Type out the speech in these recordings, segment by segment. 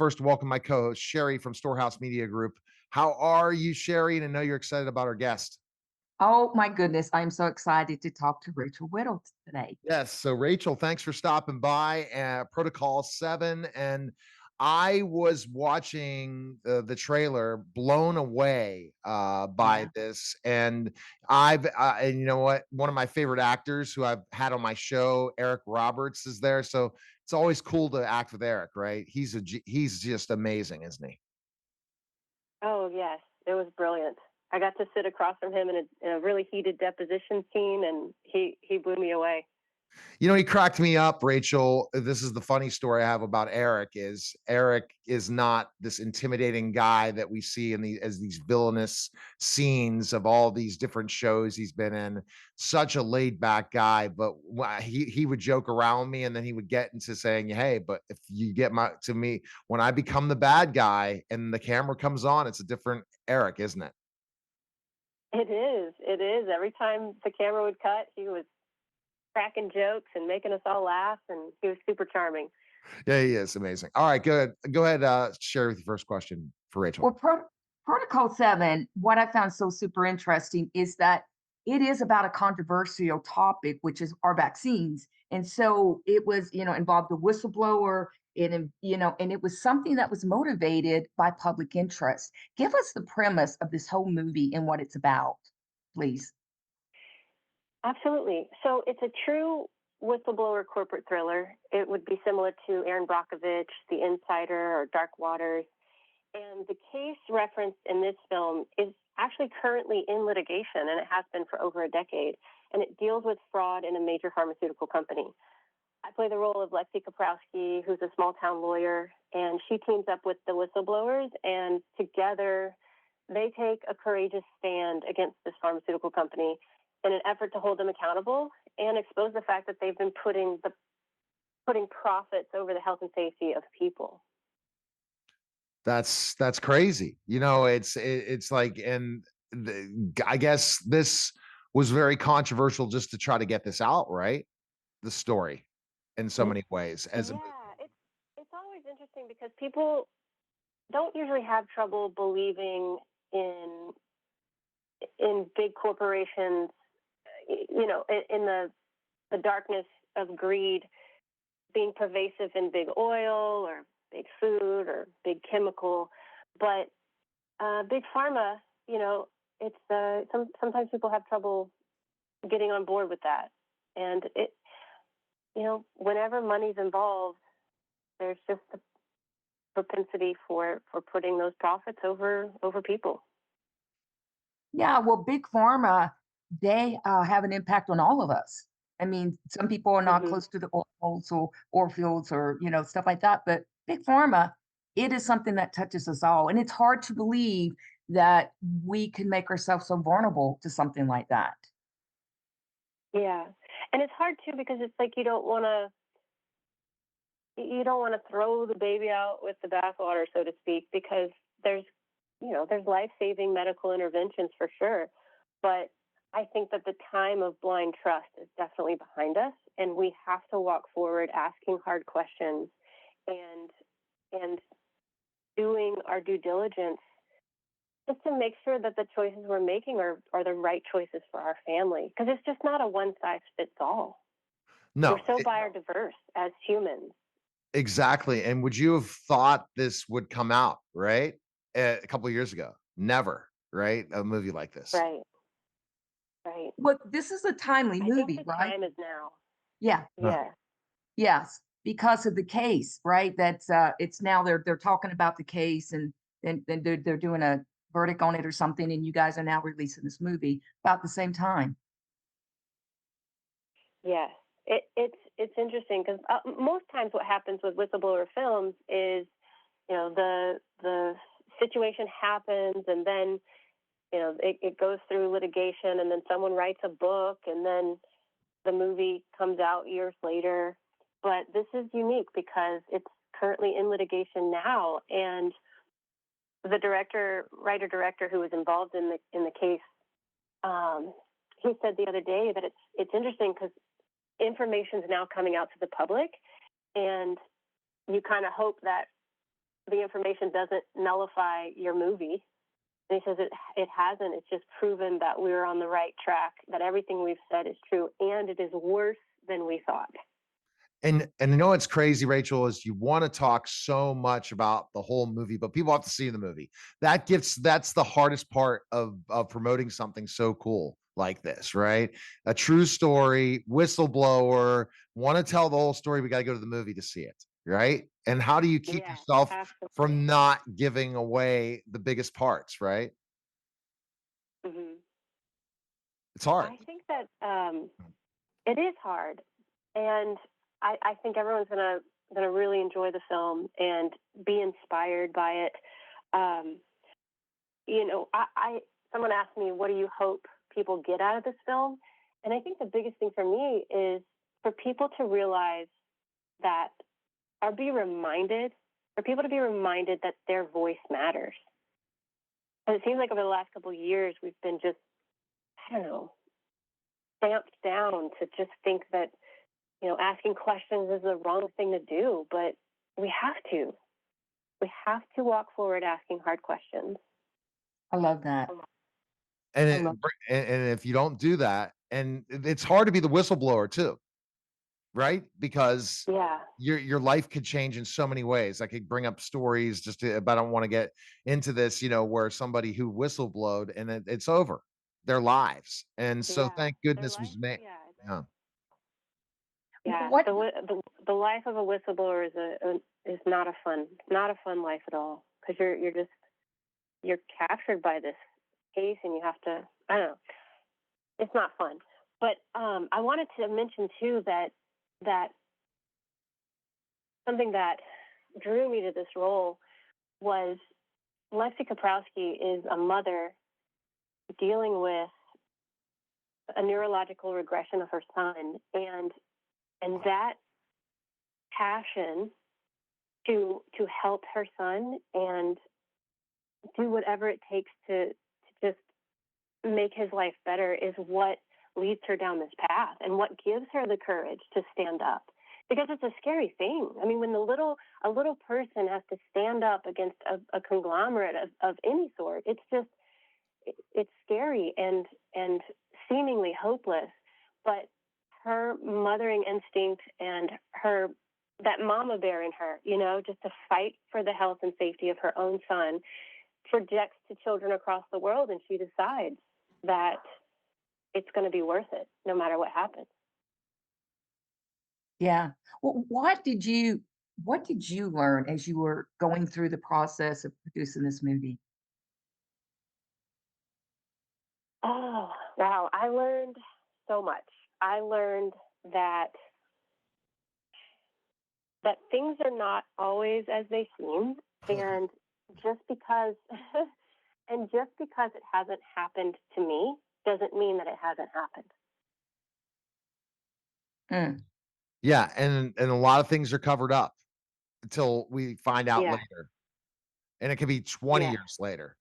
first welcome my co-host, Sherrie from Storehouse Media Group. How are you, Sherrie? And I know you're excited about our guest. Oh my goodness, I'm so excited to talk to Rachel Whittle today. Yes. So, Rachel, thanks for stopping by Protocol 7. And I was watching the trailer, blown away by Yeah. this. And and you know what? One of my favorite actors who I've had on my show, Eric Roberts, is there. So it's always cool to act with Eric, right? He's just amazing, isn't he? Oh, yes. It was brilliant. I got to sit across from him in a really heated deposition scene, and he blew me away. You know, he cracked me up, Rachel. This is the funny story I have about Eric is not this intimidating guy that we see in as these villainous scenes of all these different shows he's been in. Such a laid back guy, but he would joke around me, and then he would get into saying, "Hey, but if you get to me when I become the bad guy and the camera comes on, it's a different Eric, isn't it?" It is. It is. Every time the camera would cut, he was cracking jokes and making us all laugh, and he was super charming. Yeah, he is amazing. All right, good. Go ahead, share with your first question for Rachel. Well, Protocol 7, what I found so super interesting is that it is about a controversial topic, which is our vaccines. And so it was, involved a whistleblower, and it was something that was motivated by public interest. Give us the premise of this whole movie and what it's about, please. Absolutely. So it's a true whistleblower corporate thriller. It would be similar to Aaron Brockovich, The Insider, or Dark Waters. And the case referenced in this film is actually currently in litigation, and it has been for over a decade. And it deals with fraud in a major pharmaceutical company. I play the role of Lexi Kaprowski, who's a small town lawyer, and she teams up with the whistleblowers, and together they take a courageous stand against this pharmaceutical company in an effort to hold them accountable and expose the fact that they've been putting profits over the health and safety of people. That's crazy. You know, it's like, and I guess this was very controversial just to try to get this out, right? The story in so many ways as a movie. Yeah, it's always interesting because people don't usually have trouble believing in big corporations, in the darkness of greed being pervasive in big oil or big food or big chemical, but big pharma, it's sometimes people have trouble getting on board with that, and whenever money's involved, there's just a propensity for putting those profits over people. Yeah, well, big pharma, they have an impact on all of us. I mean, some people are not Hmm. close to the oils or fields or, stuff like that. But big pharma, it is something that touches us all. And it's hard to believe that we can make ourselves so vulnerable to something like that. Yeah, and it's hard too because it's like you don't want to throw the baby out with the bathwater, so to speak, because there's there's life-saving medical interventions for sure, but I think that the time of blind trust is definitely behind us, and we have to walk forward asking hard questions and and doing our due diligence just to make sure that the choices we're making are the right choices for our family, because it's just not a one size fits all. We're No, so biodiverse as humans. exactly. And would you have thought this would come out, right? A couple of years ago? Never, right? A movie like this. Right, right. But this is a timely I think movie, the right? time is now. Yeah. Huh. Yeah. Yes, because of the case, right? That's it's now they're talking about the case, and they're doing a verdict on it or something, and you guys are now releasing this movie about the same time. Yes. It's interesting because most times what happens with whistleblower films is, the situation happens, and then it goes through litigation, and then someone writes a book, and then the movie comes out years later. But this is unique because it's currently in litigation now, and the writer director who was involved in the case, um, he said the other day that it's interesting because information is now coming out to the public, and you kind of hope that the information doesn't nullify your movie. And he says it hasn't. It's just proven that we're on the right track, that everything we've said is true, and it is worse than we thought. And you know what's crazy, Rachel, is you want to talk so much about the whole movie, but people have to see the movie. That's the hardest part of promoting something so cool like this, right? A true story, whistleblower, want to tell the whole story, we got to go to the movie to see it, right? And how do you keep Yeah, yourself absolutely. from not giving away the biggest parts, right? Hmm. It's hard. I think that it is hard, and I think everyone's gonna really enjoy the film and be inspired by it. Um, someone asked me, "What do you hope people get out of this film?" And I think the biggest thing for me is for people to realize that, or be reminded, for people to be reminded that their voice matters. And it seems like over the last couple of years, we've been just, I don't know, stamped down to just think that, asking questions is the wrong thing to do, but we have to. We have to walk forward asking hard questions. I love that. And I it, love and if you don't do that, and it's hard to be the whistleblower too, right? Because Yeah. your life could change in so many ways. I could bring up stories but I don't want to get into this, where somebody who whistleblowed and it's over their lives. And so Yeah. thank Their goodness life, was made. yeah. Yeah. Yeah. what The life of a whistleblower is not a fun life at all, because you're captured by this case and you have to, I don't know, it's not fun. But I wanted to mention too that something that drew me to this role was Lexi Kaprowski is a mother dealing with a neurological regression of her son, and that passion to help her son and do whatever it takes to just make his life better is what leads her down this path and what gives her the courage to stand up, because it's a scary thing. I mean, when a little person has to stand up against a conglomerate of any sort, it's scary and seemingly hopeless. But her mothering instinct and that mama bear in her, just to fight for the health and safety of her own son, projects to children across the world, and she decides that it's going to be worth it no matter what happens. Yeah. Well, what did you learn as you were going through the process of producing this movie? Oh, wow. I learned so much. I learned that things are not always as they seem, and just because just because it hasn't happened to me doesn't mean that it hasn't happened. Mm, Yeah. And a lot of things are covered up until we find out Yeah. later. And it could be 20 Yeah. years later.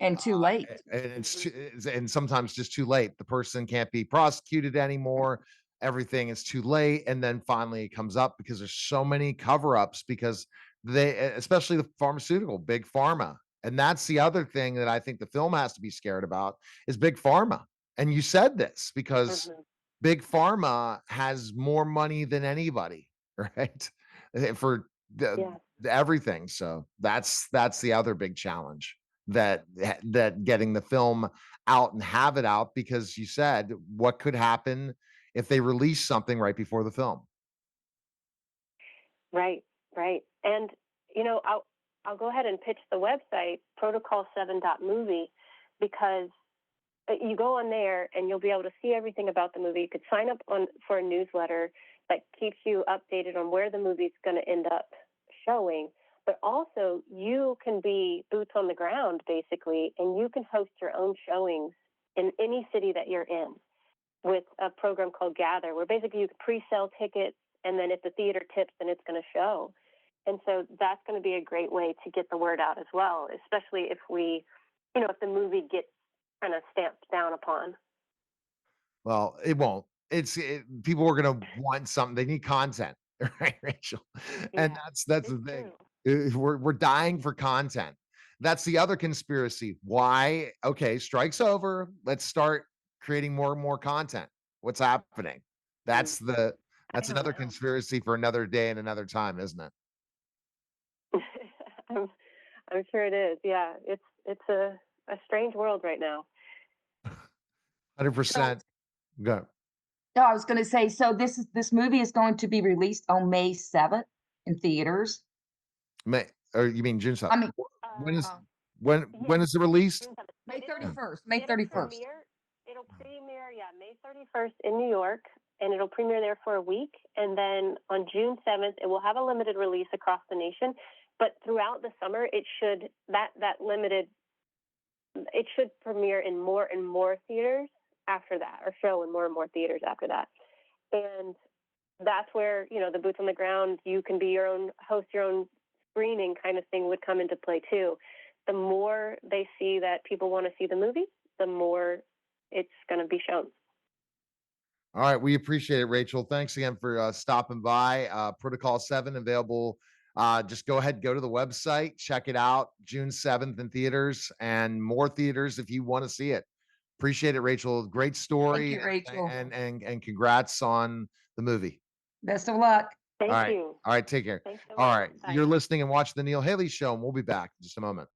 and too late. And Mhm. and sometimes just too late. The person can't be prosecuted anymore. Everything is too late, and then finally it comes up because there's so many cover-ups because especially the pharmaceutical, big pharma. And that's the other thing that I think the film has to be scared about is big pharma. And you said this because Mhm. big pharma has more money than anybody, right? For Yeah. the everything. So that's the other big challenge that getting the film out and have it out, because you said what could happen if they release something right before the film. Right. Right. And I'll go ahead and pitch the website protocol7.movie, because you go on there and you'll be able to see everything about the movie. You could sign up for a newsletter that keeps you updated on where the movie's going to end up showing. But also, you can be boots on the ground, basically, and you can host your own showings in any city that you're in with a program called Gather, where basically you can pre-sell tickets, and then if the theater tips, then it's going to show. And so that's going to be a great way to get the word out as well, especially if if the movie gets kind of stamped down upon. Well, it won't. People are going to want something. They need content, right, Rachel? And Yeah, that's the it's thing. true. We're dying for content. That's the other conspiracy. Why? Okay, strike's over. Let's start creating more and more content. What's happening? That's the I that's don't another know. conspiracy for another day and another time, isn't it? I'm, I'm sure it is. Yeah, it's a strange world right now. 100%. Go. No, I was going to say, so this movie is going to be released on May 7th in theaters. May, or you mean June 7th? I mean, When is uh, when Yes, is it released? June 7th. May But 31st. May it'll 31st. premiere. It'll premiere, yeah, May 31st in New York, and it'll premiere there for a week. And then on June 7th, it will have a limited release across the nation. But throughout the summer, it should it should premiere in more and more theaters after that, or show in more and more theaters after that. And that's where, the boots on the ground, you can be your own host, your own screening kind of thing would come into play too. The more they see that people want to see the movie, the more it's going to be shown. All right, we appreciate it, Rachel. Thanks again for stopping by. Protocol 7 available. Just go ahead, go to the website, check it out. June 7th in theaters and more theaters if you want to see it. Appreciate it, Rachel. Great Thank story, you, Rachel. and congrats on the movie. Best of luck. Thank All right, you. all right, take care. Thanks so All much. right, Bye. you're listening and watching the Neil Haley Show, and we'll be back in just a moment.